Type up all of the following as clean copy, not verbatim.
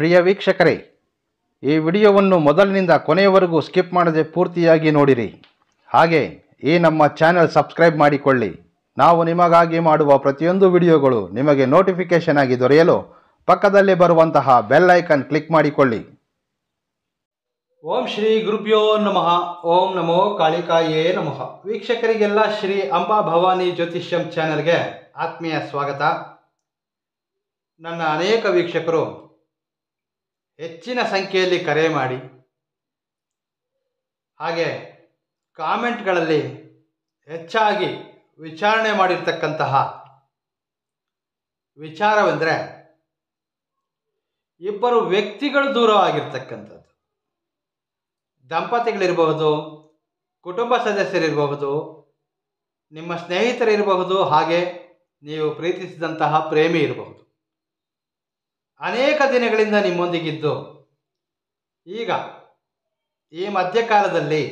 ಪ್ರಿಯ ವೀಕ್ಷಕರೇ, ಈ ವಿಡಿಯೋವನ್ನು ಮೊದಲಿನಿಂದ ಕೊನೆಯವರೆಗೂ ಸ್ಕಿಪ್ ಮಾಡದೆ ಪೂರ್ತಿಯಾಗಿ ನೋಡಿರಿ. ಹಾಗೆ ಈ ನಮ್ಮ ಚಾನೆಲ್ ಸಬ್ಸ್ಕ್ರೈಬ್ ಮಾಡಿಕೊಳ್ಳಿ. ನಾವು ನಿಮಗಾಗಿ ಮಾಡುವ ಪ್ರತಿಯೊಂದು ವಿಡಿಯೋಗಳು ನಿಮಗೆ ನೋಟಿಫಿಕೇಶನ್ ಆಗಿ ದೊರೆಯಲು ಪಕ್ಕದಲ್ಲಿ ಬರುವಂತಹ ಬೆಲ್ ಐಕನ್ ಕ್ಲಿಕ್ ಮಾಡಿಕೊಳ್ಳಿ. ಓಂ ಶ್ರೀ ಗುರುಭ್ಯೋ ನಮಃ. ಓಂ ನಮೋ ಕಾಳಿಕಾಯೇ ನಮಃ. ವೀಕ್ಷಕರಿಗೆಲ್ಲ ಶ್ರೀ ಅಂಬಾ ಭವಾನಿ ಜ್ಯೋತಿಷ್ಯಂ ಚಾನೆಲ್ಗೆ ಆತ್ಮೀಯ ಸ್ವಾಗತ. ನನ್ನ ಅನೇಕ ವೀಕ್ಷಕರು ಹೆಚ್ಚಿನ ಸಂಖ್ಯೆಯಲ್ಲಿ ಕರೆ ಮಾಡಿ ಹಾಗೆ ಕಾಮೆಂಟ್ಗಳಲ್ಲಿ ಹೆಚ್ಚಾಗಿ ವಿಚಾರಣೆ ಮಾಡಿರ್ತಕ್ಕಂತಹ ವಿಚಾರವೆಂದರೆ ಇಬ್ಬರು ವ್ಯಕ್ತಿಗಳು ದೂರವಾಗಿರ್ತಕ್ಕಂಥದ್ದು. ದಂಪತಿಗಳಿರಬಹುದು, ಕುಟುಂಬ ಸದಸ್ಯರಿರಬಹುದು, ನಿಮ್ಮ ಸ್ನೇಹಿತರಿರಬಹುದು, ಹಾಗೆ ನೀವು ಪ್ರೀತಿಸಿದಂತಹ ಪ್ರೇಮಿ ಇರಬಹುದು. ಅನೇಕ ದಿನಗಳಿಂದ ನಿಮ್ಮೊಂದಿಗಿದ್ದು ಈಗ ಈ ಮಧ್ಯಕಾಲದಲ್ಲಿ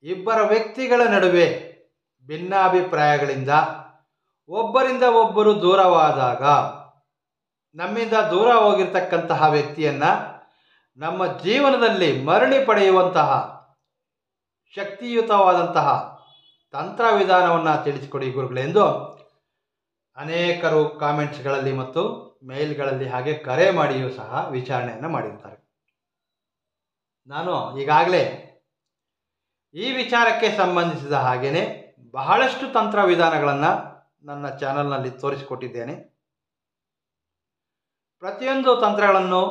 ಇಬ್ಬರ ವ್ಯಕ್ತಿಗಳ ನಡುವೆ ಭಿನ್ನಾಭಿಪ್ರಾಯಗಳಿಂದ ಒಬ್ಬರಿಂದ ಒಬ್ಬರು ದೂರವಾದಾಗ ನಮ್ಮಿಂದ ದೂರ ಹೋಗಿರ್ತಕ್ಕಂತಹ ವ್ಯಕ್ತಿಯನ್ನು ನಮ್ಮ ಜೀವನದಲ್ಲಿ ಮರಳಿ ಪಡೆಯುವಂತಹ ಶಕ್ತಿಯುತವಾದಂತಹ ತಂತ್ರ ವಿಧಾನವನ್ನು ತಿಳಿಸಿಕೊಡಿ ಗುರುಗಳೆಂದು ಅನೇಕರು ಕಾಮೆಂಟ್ಸ್ಗಳಲ್ಲಿ ಮತ್ತು ಮೇಲ್ಗಳಲ್ಲಿ ಹಾಗೆ ಕರೆ ಮಾಡಿಯೂ ಸಹ ವಿಚಾರಣೆಯನ್ನು ಮಾಡಿರ್ತಾರೆ. ನಾನು ಈಗಾಗಲೇ ಈ ವಿಚಾರಕ್ಕೆ ಸಂಬಂಧಿಸಿದ ಹಾಗೆಯೇ ಬಹಳಷ್ಟು ತಂತ್ರ ವಿಧಾನಗಳನ್ನು ನನ್ನ ಚಾನಲ್ನಲ್ಲಿ ತೋರಿಸಿಕೊಟ್ಟಿದ್ದೇನೆ. ಪ್ರತಿಯೊಂದು ತಂತ್ರಗಳನ್ನು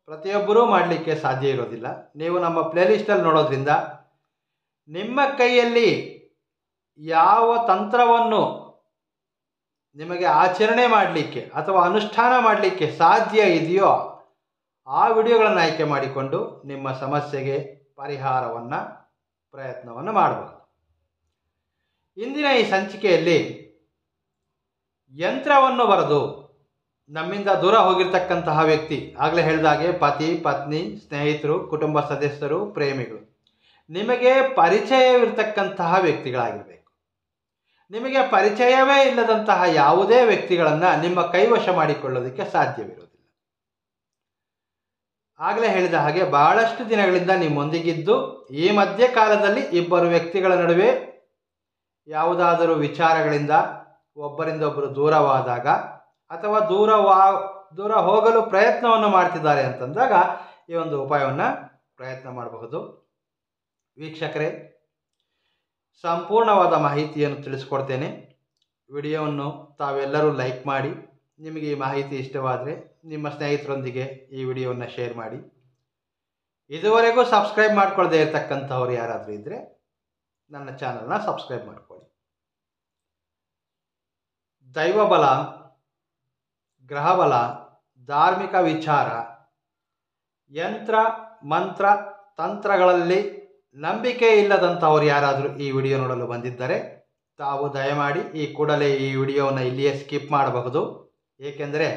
ಪ್ರತಿಯೊಬ್ಬರೂ ಮಾಡಲಿಕ್ಕೆ ಸಾಧ್ಯ ಇರೋದಿಲ್ಲ. ನೀವು ನಮ್ಮ ಪ್ಲೇಲಿಸ್ಟಲ್ಲಿ ನೋಡೋದ್ರಿಂದ ನಿಮ್ಮ ಕೈಯಲ್ಲಿ ಯಾವ ತಂತ್ರವನ್ನು ನಿಮಗೆ ಆಚರಣೆ ಮಾಡಲಿಕ್ಕೆ ಅಥವಾ ಅನುಷ್ಠಾನ ಮಾಡಲಿಕ್ಕೆ ಸಾಧ್ಯ ಇದೆಯೋ ಆ ವಿಡಿಯೋಗಳನ್ನು ಆಯ್ಕೆ ಮಾಡಿಕೊಂಡು ನಿಮ್ಮ ಸಮಸ್ಯೆಗೆ ಪ್ರಯತ್ನವನ್ನು ಮಾಡಬಹುದು. ಇಂದಿನ ಈ ಸಂಚಿಕೆಯಲ್ಲಿ ಯಂತ್ರವನ್ನು ಬರೆದು ನಮ್ಮಿಂದ ದೂರ ಹೋಗಿರ್ತಕ್ಕಂತಹ ವ್ಯಕ್ತಿ, ಆಗಲೇ ಹೇಳಿದಾಗೆ ಪತಿ, ಪತ್ನಿ, ಸ್ನೇಹಿತರು, ಕುಟುಂಬ ಸದಸ್ಯರು, ಪ್ರೇಮಿಗಳು, ನಿಮಗೆ ಪರಿಚಯವಿರ್ತಕ್ಕಂತಹ ವ್ಯಕ್ತಿಗಳಾಗಿರಬೇಕು. ನಿಮಗೆ ಪರಿಚಯವೇ ಇಲ್ಲದಂತಹ ಯಾವುದೇ ವ್ಯಕ್ತಿಗಳನ್ನು ನಿಮ್ಮ ಕೈವಶ ಮಾಡಿಕೊಳ್ಳೋದಕ್ಕೆ ಸಾಧ್ಯವಿರೋದಿಲ್ಲ. ಆಗಲೇ ಹೇಳಿದ ಹಾಗೆ ಬಹಳಷ್ಟು ದಿನಗಳಿಂದ ನಿಮ್ಮೊಂದಿಗಿದ್ದು ಈ ಮಧ್ಯಕಾಲದಲ್ಲಿ ಇಬ್ಬರು ವ್ಯಕ್ತಿಗಳ ನಡುವೆ ಯಾವುದಾದರೂ ವಿಚಾರಗಳಿಂದ ಒಬ್ಬರಿಂದ ಒಬ್ಬರು ದೂರವಾದಾಗ ಅಥವಾ ದೂರ ಹೋಗಲು ಪ್ರಯತ್ನವನ್ನು ಮಾಡ್ತಿದ್ದಾರೆ ಅಂತಂದಾಗ ಈ ಒಂದು ಉಪಾಯವನ್ನು ಪ್ರಯತ್ನ ಮಾಡಬಹುದು. ವೀಕ್ಷಕರೇ, ಸಂಪೂರ್ಣವಾದ ಮಾಹಿತಿಯನ್ನು ತಿಳಿಸ್ಕೊಡ್ತೇನೆ. ವಿಡಿಯೋವನ್ನು ತಾವೆಲ್ಲರೂ ಲೈಕ್ ಮಾಡಿ. ನಿಮಗೆ ಈ ಮಾಹಿತಿ ಇಷ್ಟವಾದರೆ ನಿಮ್ಮ ಸ್ನೇಹಿತರೊಂದಿಗೆ ಈ ವಿಡಿಯೋವನ್ನು ಶೇರ್ ಮಾಡಿ. ಇದುವರೆಗೂ ಸಬ್ಸ್ಕ್ರೈಬ್ ಮಾಡ್ಕೊಳ್ಳದೆ ಇರತಕ್ಕಂಥವ್ರು ಯಾರಾದರೂ ಇದ್ದರೆ ನನ್ನ ಚಾನಲ್ನ ಸಬ್ಸ್ಕ್ರೈಬ್ ಮಾಡ್ಕೊಳ್ಳಿ. ದೈವಬಲ, ಗ್ರಹಬಲ, ಧಾರ್ಮಿಕ ವಿಚಾರ, ಯಂತ್ರ ಮಂತ್ರ ತಂತ್ರಗಳಲ್ಲಿ ನಂಬಿಕೆ ಇಲ್ಲದಂಥವ್ರು ಯಾರಾದರೂ ಈ ವಿಡಿಯೋ ನೋಡಲು ಬಂದಿದ್ದರೆ ತಾವು ದಯಮಾಡಿ ಈ ಕೂಡಲೇ ಈ ವಿಡಿಯೋವನ್ನು ಇಲ್ಲಿಯೇ ಸ್ಕಿಪ್ ಮಾಡಬಹುದು. ಏಕೆಂದರೆ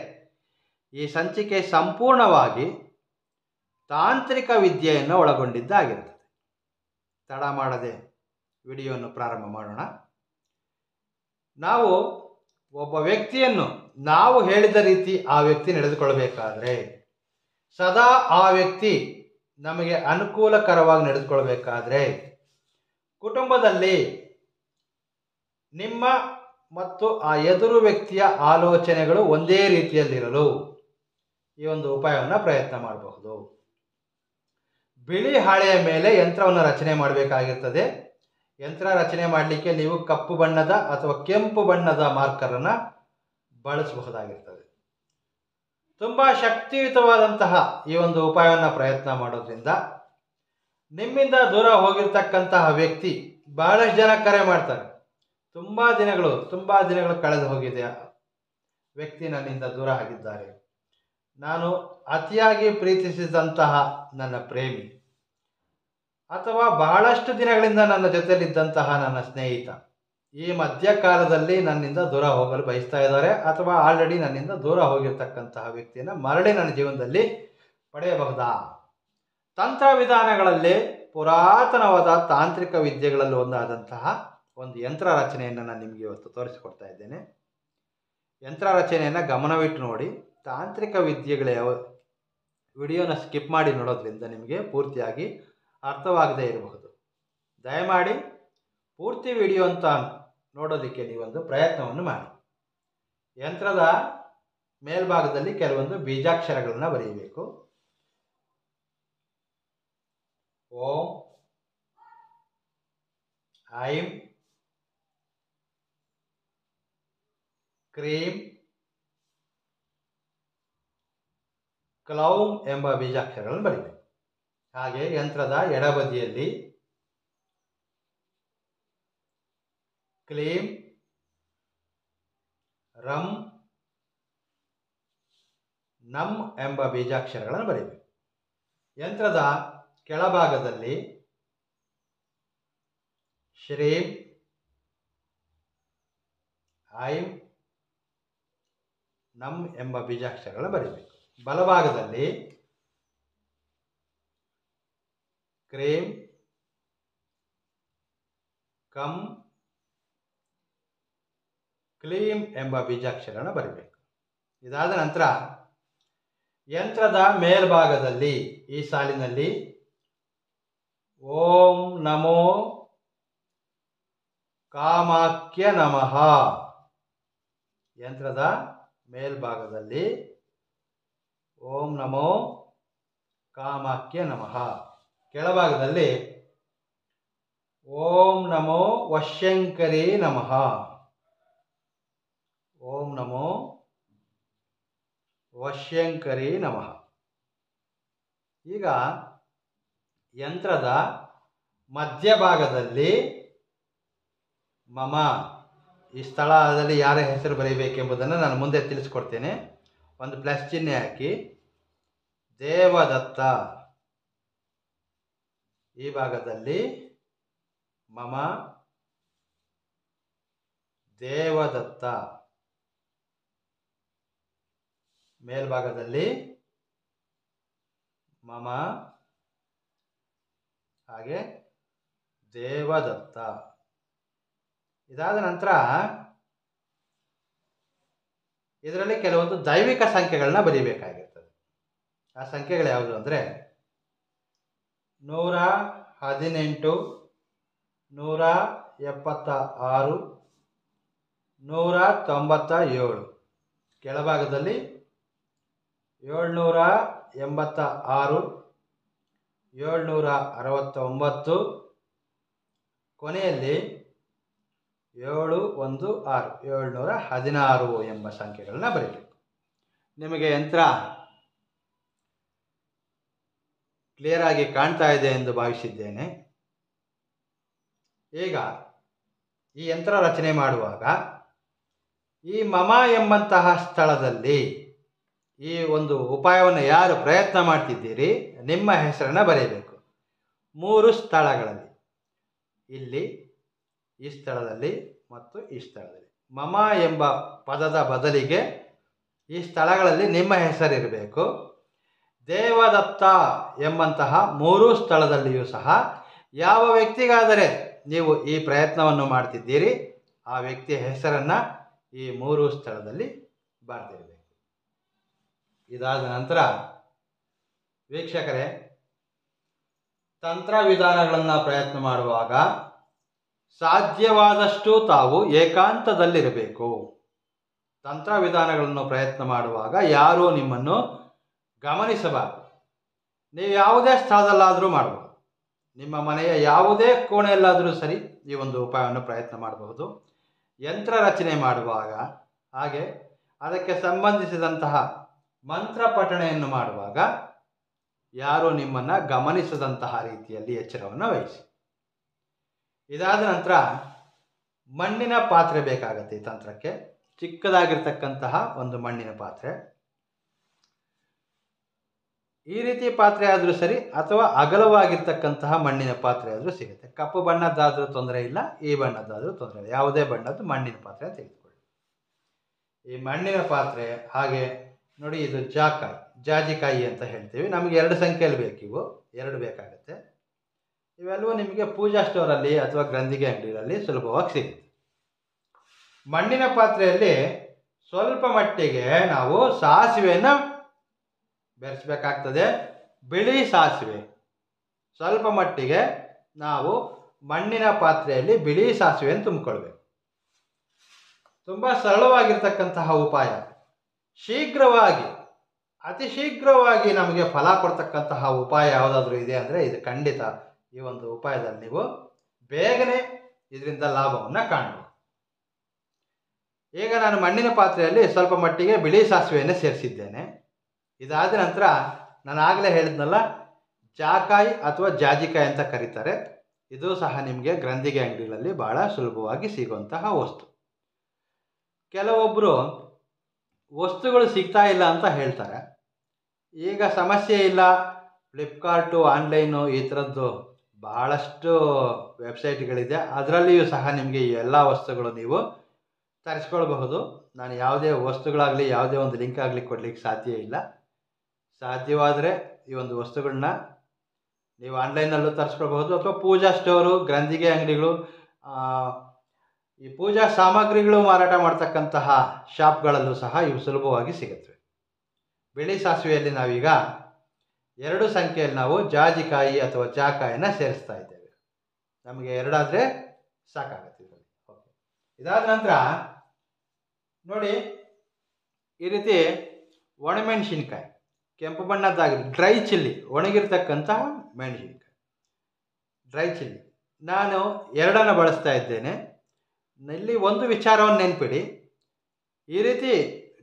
ಈ ಸಂಚಿಕೆ ಸಂಪೂರ್ಣವಾಗಿ ತಾಂತ್ರಿಕ ವಿದ್ಯೆಯನ್ನು ಒಳಗೊಂಡಿದ್ದಾಗಿರುತ್ತದೆ. ತಡ ಮಾಡದೆ ವಿಡಿಯೋವನ್ನು ಪ್ರಾರಂಭ ಮಾಡೋಣ. ನಾವು ಒಬ್ಬ ವ್ಯಕ್ತಿಯನ್ನು ನಾವು ಹೇಳಿದ ರೀತಿ ಆ ವ್ಯಕ್ತಿ ನಡೆದುಕೊಳ್ಬೇಕಾದ್ರೆ, ಸದಾ ಆ ವ್ಯಕ್ತಿ ನಮಗೆ ಅನುಕೂಲಕರವಾಗಿ ನಡೆದುಕೊಳ್ಬೇಕಾದ್ರೆ, ಕುಟುಂಬದಲ್ಲಿ ನಿಮ್ಮ ಮತ್ತು ಆ ಎದುರು ವ್ಯಕ್ತಿಯ ಆಲೋಚನೆಗಳು ಒಂದೇ ರೀತಿಯಲ್ಲಿರಲು ಈ ಒಂದು ಉಪಾಯವನ್ನು ಪ್ರಯತ್ನ ಮಾಡಬಹುದು. ಬಿಳಿ ಹಾಳೆಯ ಮೇಲೆ ಯಂತ್ರವನ್ನು ರಚನೆ ಮಾಡಬೇಕಾಗಿರ್ತದೆ. ಯಂತ್ರ ರಚನೆ ಮಾಡಲಿಕ್ಕೆ ನೀವು ಕಪ್ಪು ಬಣ್ಣದ ಅಥವಾ ಕೆಂಪು ಬಣ್ಣದ ಮಾರ್ಕರನ್ನು ಬಳಸಬಹುದಾಗಿರ್ತದೆ. ತುಂಬ ಶಕ್ತಿಯುತವಾದಂತಹ ಈ ಒಂದು ಉಪಾಯವನ್ನು ಪ್ರಯತ್ನ ಮಾಡೋದ್ರಿಂದ ನಿಮ್ಮಿಂದ ದೂರ ಹೋಗಿರ್ತಕ್ಕಂತಹ ವ್ಯಕ್ತಿ, ಬಹಳಷ್ಟು ಜನ ಕರೆ ಮಾಡ್ತಾರೆ, ತುಂಬ ದಿನಗಳು ಕಳೆದು ಹೋಗಿದೆ, ವ್ಯಕ್ತಿ ನನ್ನಿಂದ ದೂರ ಆಗಿದ್ದಾರೆ, ನಾನು ಅತಿಯಾಗಿ ಪ್ರೀತಿಸಿದಂತಹ ನನ್ನ ಪ್ರೇಮಿ, ಅಥವಾ ಬಹಳಷ್ಟು ದಿನಗಳಿಂದ ನನ್ನ ಜೊತೆಯಲ್ಲಿದ್ದಂತಹ ನನ್ನ ಸ್ನೇಹಿತ ಈ ಮಧ್ಯಕಾಲದಲ್ಲಿ ನನ್ನಿಂದ ದೂರ ಹೋಗಲು ಬಯಸ್ತಾ ಇದ್ದಾರೆ, ಅಥವಾ ಆಲ್ರೆಡಿ ನನ್ನಿಂದ ದೂರ ಹೋಗಿರ್ತಕ್ಕಂತಹ ವ್ಯಕ್ತಿಯನ್ನು ಮರಳಿ ನನ್ನ ಜೀವನದಲ್ಲಿ ಪಡೆಯಬಹುದಾ? ತಂತ್ರ ವಿಧಾನಗಳಲ್ಲಿ ಪುರಾತನವಾದ ತಾಂತ್ರಿಕ ವಿದ್ಯೆಗಳಲ್ಲಿ ಒಂದಾದಂತಹ ಒಂದು ಯಂತ್ರ ರಚನೆಯನ್ನು ನಾನು ನಿಮಗೆ ಇವತ್ತು ತೋರಿಸಿಕೊಡ್ತಾ ಇದ್ದೇನೆ. ಯಂತ್ರ ರಚನೆಯನ್ನು ಗಮನವಿಟ್ಟು ನೋಡಿ. ತಾಂತ್ರಿಕ ವಿಡಿಯೋನ ಸ್ಕಿಪ್ ಮಾಡಿ ನೋಡೋದ್ರಿಂದ ನಿಮಗೆ ಪೂರ್ತಿಯಾಗಿ ಅರ್ಥವಾಗದೇ ಇರಬಹುದು. ದಯಮಾಡಿ ಪೂರ್ತಿ ವಿಡಿಯೋ ಅಂತ ನೋಡೋದಕ್ಕೆ ನೀವೊಂದು ಪ್ರಯತ್ನವನ್ನು ಮಾಡಿ. ಯಂತ್ರದ ಮೇಲ್ಭಾಗದಲ್ಲಿ ಕೆಲವೊಂದು ಬೀಜಾಕ್ಷರಗಳನ್ನು ಬರೆಯಬೇಕು. ಓಂ, ಐಂ, ಕ್ರೀಂ, ಕ್ಲೌಂ ಎಂಬ ಬೀಜಾಕ್ಷರಗಳನ್ನು ಬರೀಬೇಕು. ಹಾಗೆ ಯಂತ್ರದ ಎಡಬದಿಯಲ್ಲಿ ಕ್ಲೀಂ, ರಂ, ನಂ ಎಂಬ ಬೀಜಾಕ್ಷರಗಳನ್ನು ಬರೀಬೇಕು. ಯಂತ್ರದ ಕೆಳಭಾಗದಲ್ಲಿ ಶ್ರೀಂ, ಐಂ, ನಂ ಎಂಬ ಬೀಜಾಕ್ಷರಗಳನ್ನು ಬರೀಬೇಕು. ಬಲಭಾಗದಲ್ಲಿ ಕ್ರೀಂ, ಕಂ, ಕ್ಲೀಂ ಎಂಬ ಬೀಜಾಕ್ಷರಗಳನ್ನು ಬರೀಬೇಕು. ಇದಾದ ನಂತರ ಯಂತ್ರದ ಮೇಲ್ಭಾಗದಲ್ಲಿ ಈ ಸಾಲಿನಲ್ಲಿ ಓಂ ನಮೋ ಕಾಮಾಖ್ಯ ನಮಃ, ಯಂತ್ರದ ಮೇಲ್ಭಾಗದಲ್ಲಿ ಓಂ ನಮೋ ಕಾಮಾಖ್ಯ ನಮಃ, ಕೆಳಭಾಗದಲ್ಲಿ ಓಂ ನಮೋ ವಶ್ಯಂಕರಿ ನಮಃ, ಓಂ ನಮೋ ವಶ್ಯಂಕರಿ ನಮಃ. ಈಗ ಯಂತ್ರದ ಮಧ್ಯಭಾಗದಲ್ಲಿ ಮಮ, ಈ ಸ್ಥಳದಲ್ಲಿ ಯಾರ ಹೆಸರು ಬರೀಬೇಕೆಂಬುದನ್ನು ನಾನು ಮುಂದೆ ತಿಳಿಸ್ಕೊಡ್ತೇನೆ. ಒಂದು ಪ್ಲಸ್ ಚಿಹ್ನೆ ಹಾಕಿ ದೇವದತ್ತ, ಈ ಭಾಗದಲ್ಲಿ ಮಮ ದೇವದತ್ತ, ಮೇಲ್ಭಾಗದಲ್ಲಿ ಮಮ ಹಾಗೆ ದೇವದತ್ತ. ಇದಾದ ನಂತರ ಇದರಲ್ಲಿ ಕೆಲವೊಂದು ದೈವಿಕ ಸಂಖ್ಯೆಗಳನ್ನ ಬರೀಬೇಕಾಗಿರ್ತದೆ. ಆ ಸಂಖ್ಯೆಗಳು ಯಾವುದು ಅಂದರೆ 118, 176, 197. ಕೆಳಭಾಗದಲ್ಲಿ 786, 769, ಕೊನೆಯಲ್ಲಿ 716, 716 ಎಂಬ ಸಂಖ್ಯೆಗಳನ್ನ ಬರೀಬೇಕು. ನಿಮಗೆ ಯಂತ್ರ ಕ್ಲಿಯರ್ ಆಗಿ ಕಾಣ್ತಾ ಇದೆ ಎಂದು ಭಾವಿಸಿದ್ದೇನೆ. ಈಗ ಈ ಯಂತ್ರ ರಚನೆ ಮಾಡುವಾಗ ಈ ಮಮ ಎಂಬಂತಹ ಸ್ಥಳದಲ್ಲಿ ಈ ಒಂದು ಉಪಾಯವನ್ನು ಯಾರು ಪ್ರಯತ್ನ ಮಾಡ್ತಿದ್ದೀರಿ ನಿಮ್ಮ ಹೆಸರನ್ನು ಬರೆಯಬೇಕು. 3 ಸ್ಥಳಗಳಲ್ಲಿ, ಇಲ್ಲಿ, ಈ ಸ್ಥಳದಲ್ಲಿ ಮತ್ತು ಈ ಸ್ಥಳದಲ್ಲಿ. ಮಮ ಎಂಬ ಪದದ ಬದಲಿಗೆ ಈ ಸ್ಥಳಗಳಲ್ಲಿ ನಿಮ್ಮ ಹೆಸರಿರಬೇಕು. ದೇವದತ್ತ ಎಂಬಂತಹ 3 ಸ್ಥಳದಲ್ಲಿಯೂ ಸಹ ಯಾವ ವ್ಯಕ್ತಿಗಾದರೆ ನೀವು ಈ ಪ್ರಯತ್ನವನ್ನು ಮಾಡ್ತಿದ್ದೀರಿ ಆ ವ್ಯಕ್ತಿಯ ಹೆಸರನ್ನು ಈ 3 ಸ್ಥಳದಲ್ಲಿ ಬರೆದಿರಬೇಕು. ಇದಾದ ನಂತರ ವೀಕ್ಷಕರೇ, ತಂತ್ರ ವಿಧಾನಗಳನ್ನು ಪ್ರಯತ್ನ ಮಾಡುವಾಗ ಸಾಧ್ಯವಾದಷ್ಟು ತಾವು ಏಕಾಂತದಲ್ಲಿರಬೇಕು. ತಂತ್ರ ವಿಧಾನಗಳನ್ನು ಪ್ರಯತ್ನ ಮಾಡುವಾಗ ಯಾರೂ ನಿಮ್ಮನ್ನು ಗಮನಿಸಬಾರದು. ನೀವು ಯಾವುದೇ ಸ್ಥಳದಲ್ಲಾದರೂ ಮಾಡಬಹುದು, ನಿಮ್ಮ ಮನೆಯ ಯಾವುದೇ ಕೋಣೆಯಲ್ಲಾದರೂ ಸರಿ ಈ ಒಂದು ಉಪಾಯವನ್ನು ಪ್ರಯತ್ನ ಮಾಡಬಹುದು. ಯಂತ್ರ ರಚನೆ ಮಾಡುವಾಗ ಹಾಗೆ ಅದಕ್ಕೆ ಸಂಬಂಧಿಸಿದಂತಹ ಮಂತ್ರ ಪಠಣೆಯನ್ನು ಮಾಡುವಾಗ ಯಾರೂ ನಿಮ್ಮನ್ನು ಗಮನಿಸದಂತಹ ರೀತಿಯಲ್ಲಿ ಎಚ್ಚರವನ್ನು ವಹಿಸಿ. ಇದಾದ ನಂತರ ಮಣ್ಣಿನ ಪಾತ್ರೆ ಬೇಕಾಗುತ್ತೆ ಈ ತಂತ್ರಕ್ಕೆ. ಚಿಕ್ಕದಾಗಿರ್ತಕ್ಕಂತಹ ಒಂದು ಮಣ್ಣಿನ ಪಾತ್ರೆ, ಈ ರೀತಿ ಪಾತ್ರೆ ಆದರೂ ಸರಿ ಅಥವಾ ಅಗಲವಾಗಿರ್ತಕ್ಕಂತಹ ಮಣ್ಣಿನ ಪಾತ್ರೆ ಆದರೂ ಸಿಗುತ್ತೆ. ಕಪ್ಪು ಬಣ್ಣದ್ದಾದರೂ ತೊಂದರೆ ಇಲ್ಲ, ಈ ಬಣ್ಣದ್ದಾದರೂ ತೊಂದರೆ ಇಲ್ಲ, ಯಾವುದೇ ಬಣ್ಣದ್ದು ಮಣ್ಣಿನ ಪಾತ್ರೆ ತೆಗೆದುಕೊಳ್ಳಿ. ಈ ಮಣ್ಣಿನ ಪಾತ್ರೆ ಹಾಗೆ ನೋಡಿ, ಇದು ಜಾಜಿಕಾಯಿ ಅಂತ ಹೇಳ್ತೀವಿ. ನಮಗೆ 2 ಸಂಖ್ಯೆಯಲ್ಲಿ ಬೇಕು, ಇವು 2 ಬೇಕಾಗುತ್ತೆ. ಇವೆಲ್ಲವೂ ನಿಮಗೆ ಪೂಜಾ ಸ್ಟೋರಲ್ಲಿ ಅಥವಾ ಗ್ರಂಥಿಗೆ ಅಂಗಡಿಯಲ್ಲಿ ಸುಲಭವಾಗಿ ಸಿಗುತ್ತೆ. ಮಣ್ಣಿನ ಪಾತ್ರೆಯಲ್ಲಿ ಸ್ವಲ್ಪ ಮಟ್ಟಿಗೆ ನಾವು ಸಾಸಿವೆಯನ್ನು ಬೆರೆಸಬೇಕಾಗ್ತದೆ. ಬಿಳಿ ಸಾಸಿವೆ ಸ್ವಲ್ಪ ಮಟ್ಟಿಗೆ ನಾವು ಮಣ್ಣಿನ ಪಾತ್ರೆಯಲ್ಲಿ ಬಿಳಿ ಸಾಸಿವೆಯನ್ನು ತುಂಬಿಕೊಳ್ಬೇಕು. ತುಂಬ ಸರಳವಾಗಿರ್ತಕ್ಕಂತಹ ಉಪಾಯ. ಶೀಘ್ರವಾಗಿ, ಅತಿ ಶೀಘ್ರವಾಗಿ ನಮಗೆ ಫಲ ಕೊಡ್ತಕ್ಕಂತಹ ಉಪಾಯ ಯಾವುದಾದ್ರೂ ಇದೆ ಅಂದರೆ ಇದು ಖಂಡಿತ. ಈ ಒಂದು ಉಪಾಯದಲ್ಲಿ ನೀವು ಬೇಗನೆ ಇದರಿಂದ ಲಾಭವನ್ನು ಕಾಣಬಹುದು. ಈಗ ನಾನು ಮಣ್ಣಿನ ಪಾತ್ರೆಯಲ್ಲಿ ಸ್ವಲ್ಪ ಮಟ್ಟಿಗೆ ಬಿಳಿ ಸಾಸಿವೆಯನ್ನು ಸೇರಿಸಿದ್ದೇನೆ. ಇದಾದ ನಂತರ ನಾನು ಆಗಲೇ ಹೇಳಿದ್ನಲ್ಲ, ಜಾಕಾಯಿ ಅಥವಾ ಜಾಜಿಕಾಯಿ ಅಂತ ಕರೀತಾರೆ. ಇದು ಸಹ ನಿಮಗೆ ಗ್ರಂಥಿಗೆ ಅಂಗಡಿಗಳಲ್ಲಿ ಭಾಳ ಸುಲಭವಾಗಿ ಸಿಗುವಂತಹ ವಸ್ತು. ಕೆಲವೊಬ್ಬರು ವಸ್ತುಗಳು ಸಿಗ್ತಾ ಇಲ್ಲ ಅಂತ ಹೇಳ್ತಾರೆ. ಈಗ ಸಮಸ್ಯೆ ಇಲ್ಲ, ಫ್ಲಿಪ್ಕಾರ್ಟು, ಆನ್ಲೈನು ಈ ಥರದ್ದು ಬಹಳಷ್ಟು ವೆಬ್ಸೈಟ್ಗಳಿದೆ. ಅದರಲ್ಲಿಯೂ ಸಹ ನಿಮಗೆ ಈ ಎಲ್ಲ ವಸ್ತುಗಳು ನೀವು ತರಿಸ್ಕೊಳ್ಬಹುದು. ನಾನು ಯಾವುದೇ ವಸ್ತುಗಳಾಗಲಿ ಯಾವುದೇ ಒಂದು ಲಿಂಕ್ ಆಗಲಿ ಕೊಡಲಿಕ್ಕೆ ಸಾಧ್ಯ ಇಲ್ಲ. ಸಾಧ್ಯವಾದರೆ ಈ ಒಂದು ವಸ್ತುಗಳನ್ನ ನೀವು ಆನ್ಲೈನಲ್ಲೂ ತರಿಸ್ಕೊಳ್ಬಹುದು, ಅಥವಾ ಪೂಜಾ ಸ್ಟೋರು, ಗ್ರಂಥಿಗೆ ಅಂಗಡಿಗಳು, ಈ ಪೂಜಾ ಸಾಮಗ್ರಿಗಳು ಮಾರಾಟ ಮಾಡ್ತಕ್ಕಂತಹ ಶಾಪ್ಗಳಲ್ಲೂ ಸಹ ಇವು ಸುಲಭವಾಗಿ ಸಿಗುತ್ತವೆ. ಬಿಳಿ ಸಾಸಿವೆಯಲ್ಲಿ ನಾವೀಗ 2 ಸಂಖ್ಯೆಯಲ್ಲಿ ನಾವು ಜಾಜಿಕಾಯಿ ಅಥವಾ ಜಾಕಾಯಿನ ಸೇರಿಸ್ತಾ ಇದ್ದೇವೆ. ನಮಗೆ 2 ಆದರೆ ಸಾಕಾಗುತ್ತೆ ಇದರಲ್ಲಿ. ಓಕೆ, ಇದಾದ ನಂತರ ನೋಡಿ, ಈ ರೀತಿ ಒಣಮೆಣಸಿನ್ಕಾಯಿ ಕೆಂಪು ಬಣ್ಣದ್ದಾಗಿ ಡ್ರೈ ಚಿಲ್ಲಿ, ಒಣಗಿರ್ತಕ್ಕಂತಹ ಮೆಣಸಿನ್ಕಾಯಿ ಡ್ರೈ ಚಿಲ್ಲಿ ನಾನು 2 ಬಳಸ್ತಾ ಇದ್ದೇನೆ. ಇಲ್ಲಿ ಒಂದು ವಿಚಾರವನ್ನು ನೆನ್ಪಿಡಿ, ಈ ರೀತಿ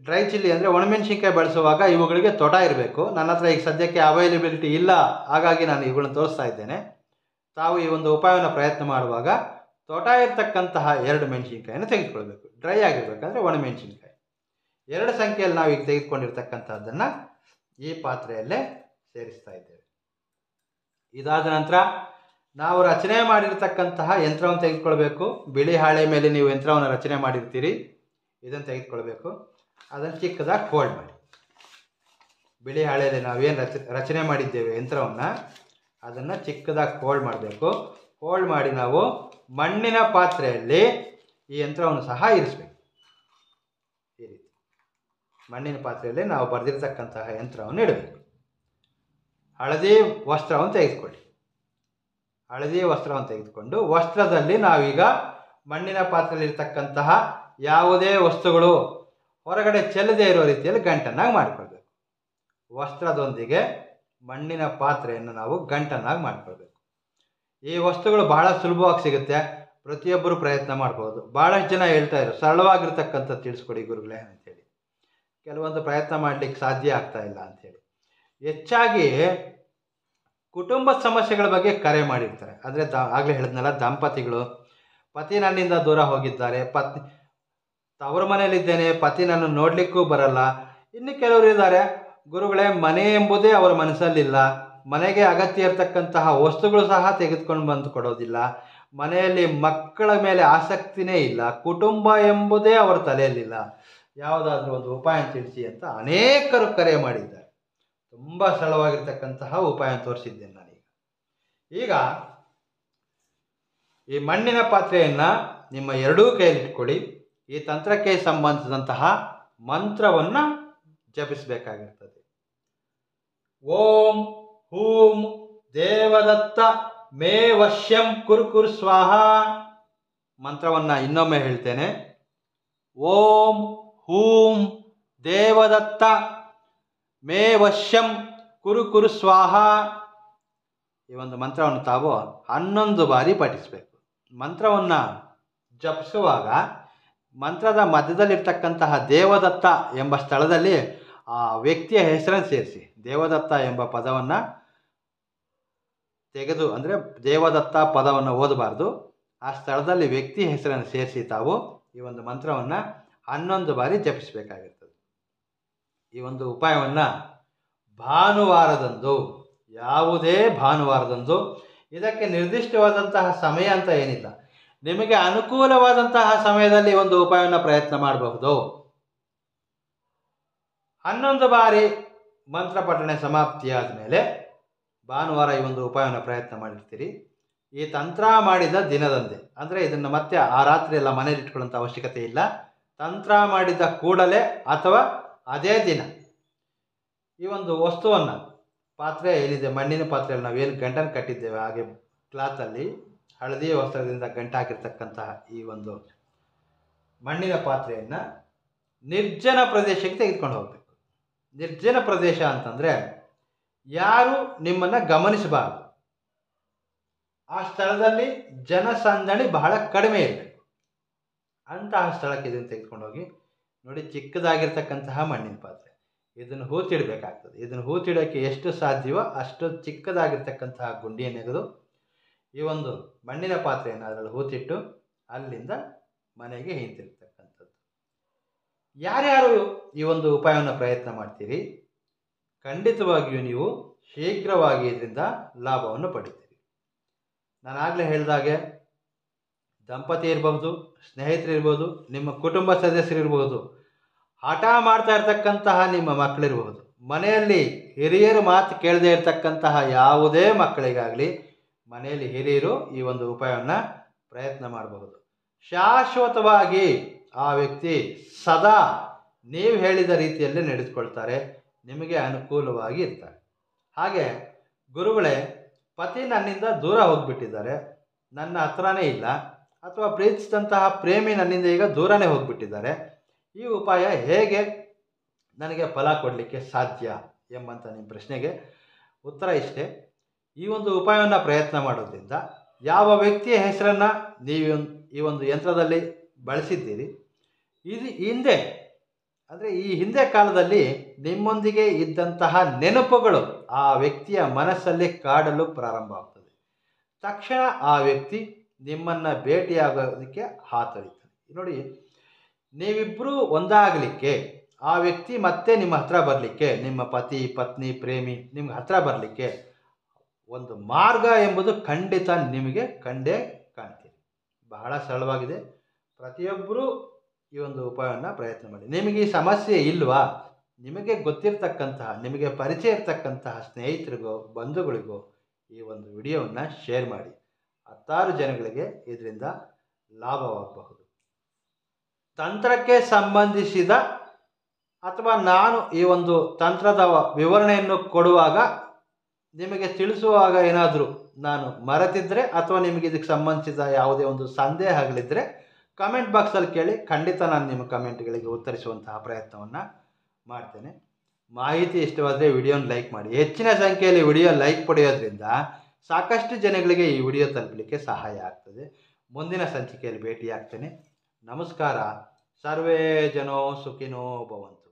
ಡ್ರೈ ಚಿಲ್ಲಿ ಅಂದರೆ ಒಣಮೆಣಸಿನ್ಕಾಯಿ ಬಳಸುವಾಗ ಇವುಗಳಿಗೆ ತೋಟ ಇರಬೇಕು. ನನ್ನ ಹತ್ರ ಈಗ ಸದ್ಯಕ್ಕೆ ಅವೈಲೇಬಿಲಿಟಿ ಇಲ್ಲ, ಹಾಗಾಗಿ ನಾನು ಇವುಗಳನ್ನ ತೋರಿಸ್ತಾ ಇದ್ದೇನೆ. ತಾವು ಈ ಒಂದು ಉಪಾಯವನ್ನು ಪ್ರಯತ್ನ ಮಾಡುವಾಗ ತೋಟ ಇರತಕ್ಕಂತಹ 2 ಮೆಣಸಿನ್ಕಾಯಿನ ತೆಗೆದುಕೊಳ್ಬೇಕು. ಡ್ರೈ ಆಗಿರ್ಬೇಕಂದ್ರೆ ಒಣಮೆಣಸಿನ್ಕಾಯಿ 2 ಸಂಖ್ಯೆಯಲ್ಲಿ ನಾವು ಈಗ ತೆಗೆದುಕೊಂಡಿರ್ತಕ್ಕಂಥದ್ದನ್ನು ಈ ಪಾತ್ರೆಯಲ್ಲೇ ಸೇರಿಸ್ತಾ ಇದ್ದೇವೆ. ಇದಾದ ನಂತರ ನಾವು ರಚನೆ ಮಾಡಿರ್ತಕ್ಕಂತಹ ಯಂತ್ರವನ್ನು ತೆಗೆದುಕೊಳ್ಬೇಕು. ಬಿಳಿ ಹಾಳೆ ಮೇಲೆ ನೀವು ಯಂತ್ರವನ್ನು ರಚನೆ ಮಾಡಿರ್ತೀರಿ, ಇದನ್ನು ತೆಗೆದುಕೊಳ್ಬೇಕು. ಅದನ್ನು ಚಿಕ್ಕದಾಗಿ ಫೋಲ್ಡ್ ಮಾಡಿ. ಬಿಳಿ ಹಾಳೆಯಲ್ಲಿ ನಾವೇನು ರಚನೆ ಮಾಡಿದ್ದೇವೆ ಯಂತ್ರವನ್ನು, ಅದನ್ನು ಚಿಕ್ಕದಾಗಿ ಫೋಲ್ಡ್ ಮಾಡಬೇಕು. ಫೋಲ್ಡ್ ಮಾಡಿ ನಾವು ಮಣ್ಣಿನ ಪಾತ್ರೆಯಲ್ಲಿ ಈ ಯಂತ್ರವನ್ನು ಸಹ ಇರಿಸಬೇಕು. ಈ ರೀತಿ ಮಣ್ಣಿನ ಪಾತ್ರೆಯಲ್ಲಿ ನಾವು ಬರೆದಿರ್ತಕ್ಕಂತಹ ಯಂತ್ರವನ್ನು ಇಡಬೇಕು. ಹಳದಿ ವಸ್ತ್ರವನ್ನು ತೆಗೆದುಕೊಳ್ಳಿ. ಹಳದಿ ವಸ್ತ್ರವನ್ನು ತೆಗೆದುಕೊಂಡು ವಸ್ತ್ರದಲ್ಲಿ ನಾವೀಗ ಮಣ್ಣಿನ ಪಾತ್ರೆಯಲ್ಲಿರ್ತಕ್ಕಂತಹ ಯಾವುದೇ ವಸ್ತುಗಳು ಹೊರಗಡೆ ಚೆಲ್ಲದೇ ಇರೋ ರೀತಿಯಲ್ಲಿ ಗಂಟನ್ನಾಗಿ ಮಾಡಿಕೊಳ್ಬೇಕು. ವಸ್ತ್ರದೊಂದಿಗೆ ಮಣ್ಣಿನ ಪಾತ್ರೆಯನ್ನು ನಾವು ಗಂಟನ್ನಾಗಿ ಮಾಡಿಕೊಳ್ಬೇಕು. ಈ ವಸ್ತುಗಳು ಬಹಳ ಸುಲಭವಾಗಿ ಸಿಗುತ್ತೆ, ಪ್ರತಿಯೊಬ್ಬರು ಪ್ರಯತ್ನ ಮಾಡ್ಬೋದು. ಭಾಳಷ್ಟು ಜನ ಹೇಳ್ತಾ ಇದ್ರು ಸರಳವಾಗಿರ್ತಕ್ಕಂಥ ತಿಳಿಸ್ಕೊಡಿ ಗುರುಗಳೇ ಅಂತೇಳಿ. ಕೆಲವೊಂದು ಪ್ರಯತ್ನ ಮಾಡಲಿಕ್ಕೆ ಸಾಧ್ಯ ಆಗ್ತಾ ಇಲ್ಲ ಅಂಥೇಳಿ. ಹೆಚ್ಚಾಗಿ ಕುಟುಂಬದ ಸಮಸ್ಯೆಗಳ ಬಗ್ಗೆ ಕರೆ ಮಾಡಿರ್ತಾರೆ. ಅಂದರೆ ಆಗಲೇ ಹೇಳಿದ್ನಲ್ಲ, ದಂಪತಿಗಳು, ಪತಿ ನನ್ನಿಂದ ದೂರ ಹೋಗಿದ್ದಾರೆ, ತವರ ಮನೆಯಲ್ಲಿದ್ದೇನೆ, ಪತಿ ನನ್ನ ನೋಡಲಿಕ್ಕೂ ಬರಲ್ಲ. ಇನ್ನು ಕೆಲವರು ಇದ್ದಾರೆ, ಗುರುಗಳೇ ಮನೆ ಎಂಬುದೇ ಅವರ ಮನಸ್ಸಲ್ಲಿಲ್ಲ, ಮನೆಗೆ ಅಗತ್ಯ ಇರತಕ್ಕಂತಹ ವಸ್ತುಗಳು ಸಹ ತೆಗೆದುಕೊಂಡು ಬಂದು ಕೊಡೋದಿಲ್ಲ, ಮನೆಯಲ್ಲಿ ಮಕ್ಕಳ ಮೇಲೆ ಆಸಕ್ತಿನೇ ಇಲ್ಲ, ಕುಟುಂಬ ಎಂಬುದೇ ಅವರ ತಲೆಯಲ್ಲಿಲ್ಲ, ಯಾವುದಾದ್ರೂ ಒಂದು ಉಪಾಯ ತಿಳಿಸಿ ಅಂತ ಅನೇಕರು ಕರೆ ಮಾಡಿದ್ದಾರೆ. ತುಂಬ ಸರಳವಾಗಿರ್ತಕ್ಕಂತಹ ಉಪಾಯ ತೋರಿಸಿದ್ದೇನೆ ನಾನೀಗ. ಈಗ ಈ ಮಣ್ಣಿನ ಪಾತ್ರೆಯನ್ನು ನಿಮ್ಮ 2 ಕೈಯಲ್ಲಿಟ್ಕೊಳ್ಳಿ. ಈ ತಂತ್ರಕ್ಕೆ ಸಂಬಂಧಿಸಿದಂತಹ ಮಂತ್ರವನ್ನು ಜಪಿಸಬೇಕಾಗಿರ್ತದೆ. ಓಂ ಹೂಂ ದೇವದತ್ತ ಮೇ ವಶ್ಯಂ ಕುರು ಸ್ವಾಹ. ಮಂತ್ರವನ್ನು ಇನ್ನೊಮ್ಮೆ ಹೇಳ್ತೇನೆ. ಓಂ ಹೂಂ ದೇವದತ್ತ ಮೇ ವಶ್ಯಂ ಕುರು ಸ್ವಾಹ. ಈ ಒಂದು ಮಂತ್ರವನ್ನು ತಾವು 11 ಬಾರಿ ಪಠಿಸಬೇಕು. ಮಂತ್ರವನ್ನು ಜಪಿಸುವಾಗ ಮಂತ್ರದ ಮಧ್ಯದಲ್ಲಿರ್ತಕ್ಕಂತಹ ದೇವದತ್ತ ಎಂಬ ಸ್ಥಳದಲ್ಲಿ ಆ ವ್ಯಕ್ತಿಯ ಹೆಸರನ್ನು ಸೇರಿಸಿ. ದೇವದತ್ತ ಎಂಬ ಪದವನ್ನು ತೆಗೆದು, ಅಂದರೆ ದೇವದತ್ತ ಪದವನ್ನು ಓದಬಾರ್ದು, ಆ ಸ್ಥಳದಲ್ಲಿ ವ್ಯಕ್ತಿ ಹೆಸರನ್ನು ಸೇರಿಸಿ ತಾವು ಈ ಒಂದು ಮಂತ್ರವನ್ನು 11 ಬಾರಿ ಜಪಿಸಬೇಕಾಗಿರ್ತದೆ. ಈ ಒಂದು ಉಪಾಯವನ್ನು ಭಾನುವಾರದಂದು, ಯಾವುದೇ ಭಾನುವಾರದಂದು, ಇದಕ್ಕೆ ನಿರ್ದಿಷ್ಟವಾದಂತಹ ಸಮಯ ಅಂತ ಏನಿಲ್ಲ, ನಿಮಗೆ ಅನುಕೂಲವಾದಂತಹ ಸಮಯದಲ್ಲಿ ಒಂದು ಉಪಾಯವನ್ನು ಪ್ರಯತ್ನ ಮಾಡಬಹುದು. 11 ಬಾರಿ ಮಂತ್ರ ಪಠಣೆ ಸಮಾಪ್ತಿಯಾದ ಮೇಲೆ ಭಾನುವಾರ ಈ ಒಂದು ಉಪಾಯವನ್ನು ಪ್ರಯತ್ನ ಮಾಡಿರ್ತೀರಿ. ಈ ತಂತ್ರ ಮಾಡಿದ ದಿನದಂದೇ, ಅಂದರೆ ಇದನ್ನು ಮತ್ತೆ ಆ ರಾತ್ರಿ ಎಲ್ಲ ಮನೇಲಿ ಇಟ್ಕೊಳ್ಳೋಂಥ ಅವಶ್ಯಕತೆ ಇಲ್ಲ. ತಂತ್ರ ಮಾಡಿದ ಕೂಡಲೇ ಅಥವಾ ಅದೇ ದಿನ ಈ ಒಂದು ವಸ್ತುವನ್ನು ಪಾತ್ರೆ ಏನಿದೆ ಮಣ್ಣಿನ ಪಾತ್ರೆಯಲ್ಲಿ ನಾವೇನು ಗಂಟನ್ನು ಕಟ್ಟಿದ್ದೇವೆ ಹಾಗೆ ಕ್ಲಾತಲ್ಲಿ ಹಳದಿ ವಸ್ತ್ರದಿಂದ ಗಂಟು ಹಾಕಿರ್ತಕ್ಕಂತಹ ಈ ಒಂದು ಮಣ್ಣಿನ ಪಾತ್ರೆಯನ್ನು ನಿರ್ಜನ ಪ್ರದೇಶಕ್ಕೆ ತೆಗೆದುಕೊಂಡು ಹೋಗಬೇಕು. ನಿರ್ಜನ ಪ್ರದೇಶ ಅಂತಂದರೆ ಯಾರು ನಿಮ್ಮನ್ನು ಗಮನಿಸಬಾರದು, ಆ ಸ್ಥಳದಲ್ಲಿ ಜನಸಂದಣಿ ಬಹಳ ಕಡಿಮೆ ಇರಬೇಕು. ಅಂತಹ ಸ್ಥಳಕ್ಕೆ ಇದನ್ನು ತೆಗೆದುಕೊಂಡು ಹೋಗಿ ನೋಡಿ, ಚಿಕ್ಕದಾಗಿರ್ತಕ್ಕಂತಹ ಮಣ್ಣಿನ ಪಾತ್ರೆ, ಇದನ್ನು ಹೂತಿಡಬೇಕಾಗ್ತದೆ. ಇದನ್ನು ಹೂತಿಡೋಕ್ಕೆ ಎಷ್ಟು ಸಾಧ್ಯವೋ ಅಷ್ಟು ಚಿಕ್ಕದಾಗಿರ್ತಕ್ಕಂತಹ ಗುಂಡಿಯನ್ನು ತೆಗೆದು ಈ ಒಂದು ಮಣ್ಣಿನ ಪಾತ್ರೆಯನ್ನು ಅದರಲ್ಲಿ ಹೂತಿಟ್ಟು ಅಲ್ಲಿಂದ ಮನೆಗೆ ಹಿಂತಿರ್ತಕ್ಕಂಥದ್ದು. ಯಾರ್ಯಾರು ಈ ಒಂದು ಉಪಾಯವನ್ನು ಪ್ರಯತ್ನ ಮಾಡ್ತೀರಿ, ಖಂಡಿತವಾಗಿಯೂ ನೀವು ಶೀಘ್ರವಾಗಿ ಇದರಿಂದ ಲಾಭವನ್ನು ಪಡಿತೀರಿ. ನಾನು ಆಗಲೇ ಹೇಳಿದಾಗೆ ದಂಪತಿ ಇರಬಹುದು, ಸ್ನೇಹಿತರಿರ್ಬೋದು, ನಿಮ್ಮ ಕುಟುಂಬ ಸದಸ್ಯರಿರ್ಬೋದು, ಹಠ ಮಾಡ್ತಾ ಇರ್ತಕ್ಕಂತಹ ನಿಮ್ಮ ಮಕ್ಕಳಿರ್ಬೋದು, ಮನೆಯಲ್ಲಿ ಹಿರಿಯರು ಮಾತು ಕೇಳದೇ ಇರತಕ್ಕಂತಹ ಯಾವುದೇ ಮಕ್ಕಳಿಗಾಗಲಿ ಮನೆಯಲ್ಲಿ ಹಿರಿಯರು ಈ ಒಂದು ಉಪಾಯವನ್ನು ಪ್ರಯತ್ನ ಮಾಡಬಹುದು. ಶಾಶ್ವತವಾಗಿ ಆ ವ್ಯಕ್ತಿ ಸದಾ ನೀವು ಹೇಳಿದ ರೀತಿಯಲ್ಲಿ ನಡೆದುಕೊಳ್ತಾರೆ, ನಿಮಗೆ ಅನುಕೂಲವಾಗಿ ಇರ್ತಾರೆ. ಹಾಗೆ ಗುರುಗಳೇ, ಪತಿ ನನ್ನಿಂದ ದೂರ ಹೋಗಿಬಿಟ್ಟಿದ್ದಾರೆ, ನನ್ನ ಹತ್ರನೇ ಇಲ್ಲ, ಅಥವಾ ಪ್ರೀತಿಸಿದಂತಹ ಪ್ರೇಮಿ ನನ್ನಿಂದ ಈಗ ದೂರನೇ ಹೋಗಿಬಿಟ್ಟಿದ್ದಾರೆ, ಈ ಉಪಾಯ ಹೇಗೆ ನನಗೆ ಫಲ ಕೊಡಲಿಕ್ಕೆ ಸಾಧ್ಯ ಎಂಬಂಥ ನಿಮ್ಮ ಪ್ರಶ್ನೆಗೆ ಉತ್ತರ ಇಷ್ಟೇ. ಈ ಒಂದು ಉಪಾಯವನ್ನು ಪ್ರಯತ್ನ ಮಾಡೋದ್ರಿಂದ ಯಾವ ವ್ಯಕ್ತಿಯ ಹೆಸರನ್ನು ನೀವು ಈ ಒಂದು ಯಂತ್ರದಲ್ಲಿ ಬಳಸಿದ್ದೀರಿ, ಇದು ಹಿಂದೆ ಅಂದರೆ ಈ ಹಿಂದೆ ಕಾಲದಲ್ಲಿ ನಿಮ್ಮೊಂದಿಗೆ ಇದ್ದಂತಹ ನೆನಪುಗಳು ಆ ವ್ಯಕ್ತಿಯ ಮನಸ್ಸಲ್ಲಿ ಕಾಡಲು ಪ್ರಾರಂಭ ಆಗ್ತದೆ. ತಕ್ಷಣ ಆ ವ್ಯಕ್ತಿ ನಿಮ್ಮನ್ನು ಭೇಟಿಯಾಗೋದಕ್ಕೆ ಹಾತೊರೀತಾನೆ. ನೋಡಿ, ನೀವಿಬ್ಬರೂ ಒಂದಾಗಲಿಕ್ಕೆ, ಆ ವ್ಯಕ್ತಿ ಮತ್ತೆ ನಿಮ್ಮ ಹತ್ರ ಬರಲಿಕ್ಕೆ, ನಿಮ್ಮ ಪತಿ ಪತ್ನಿ ಪ್ರೇಮಿ ನಿಮ್ಗೆ ಹತ್ರ ಬರಲಿಕ್ಕೆ ಒಂದು ಮಾರ್ಗ ಎಂಬುದು ಖಂಡಿತ ನಿಮಗೆ ಕಂಡೇ ಕಾಣ್ತೀರಿ. ಬಹಳ ಸರಳವಾಗಿದೆ. ಪ್ರತಿಯೊಬ್ಬರೂ ಈ ಒಂದು ಉಪಾಯವನ್ನು ಪ್ರಯತ್ನ ಮಾಡಿ. ನಿಮಗೆ ಈ ಸಮಸ್ಯೆ ಇಲ್ವಾ, ನಿಮಗೆ ಗೊತ್ತಿರ್ತಕ್ಕಂತಹ, ನಿಮಗೆ ಪರಿಚಯ ಇರ್ತಕ್ಕಂತಹ ಸ್ನೇಹಿತರಿಗೋ ಬಂಧುಗಳಿಗೋ ಈ ಒಂದು ವಿಡಿಯೋವನ್ನು ಶೇರ್ ಮಾಡಿ. 10 ಜನಗಳಿಗೆ ಇದರಿಂದ ಲಾಭವಾಗಬಹುದು. ತಂತ್ರಕ್ಕೆ ಸಂಬಂಧಿಸಿದ ಅಥವಾ ನಾನು ಈ ಒಂದು ತಂತ್ರದ ವಿವರಣೆಯನ್ನು ಕೊಡುವಾಗ ನಿಮಗೆ ತಿಳಿಸುವಾಗ ಏನಾದರೂ ನಾನು ಮರೆತಿದ್ದರೆ ಅಥವಾ ನಿಮಗೆ ಇದಕ್ಕೆ ಸಂಬಂಧಿಸಿದ ಯಾವುದೇ ಒಂದು ಸಂದೇಹಗಳಿದ್ದರೆ ಕಮೆಂಟ್ ಬಾಕ್ಸಲ್ಲಿ ಕೇಳಿ, ಖಂಡಿತ ನಾನು ನಿಮ್ಮ ಕಮೆಂಟ್ಗಳಿಗೆ ಉತ್ತರಿಸುವಂತಹ ಪ್ರಯತ್ನವನ್ನು ಮಾಡ್ತೇನೆ. ಮಾಹಿತಿ ಇಷ್ಟವಾದರೆ ವಿಡಿಯೋನ ಲೈಕ್ ಮಾಡಿ. ಹೆಚ್ಚಿನ ಸಂಖ್ಯೆಯಲ್ಲಿ ವಿಡಿಯೋ ಲೈಕ್ ಪಡೆಯೋದ್ರಿಂದ ಸಾಕಷ್ಟು ಜನಗಳಿಗೆ ಈ ವಿಡಿಯೋ ತಲುಪಲಿಕ್ಕೆ ಸಹಾಯ ಆಗ್ತದೆ. ಮುಂದಿನ ಸಂಚಿಕೆಯಲ್ಲಿ ಭೇಟಿಯಾಗ್ತೇನೆ. ನಮಸ್ಕಾರ. ಸರ್ವೇ ಜನೋ ಸುಖಿನೋ ಭವಂತು.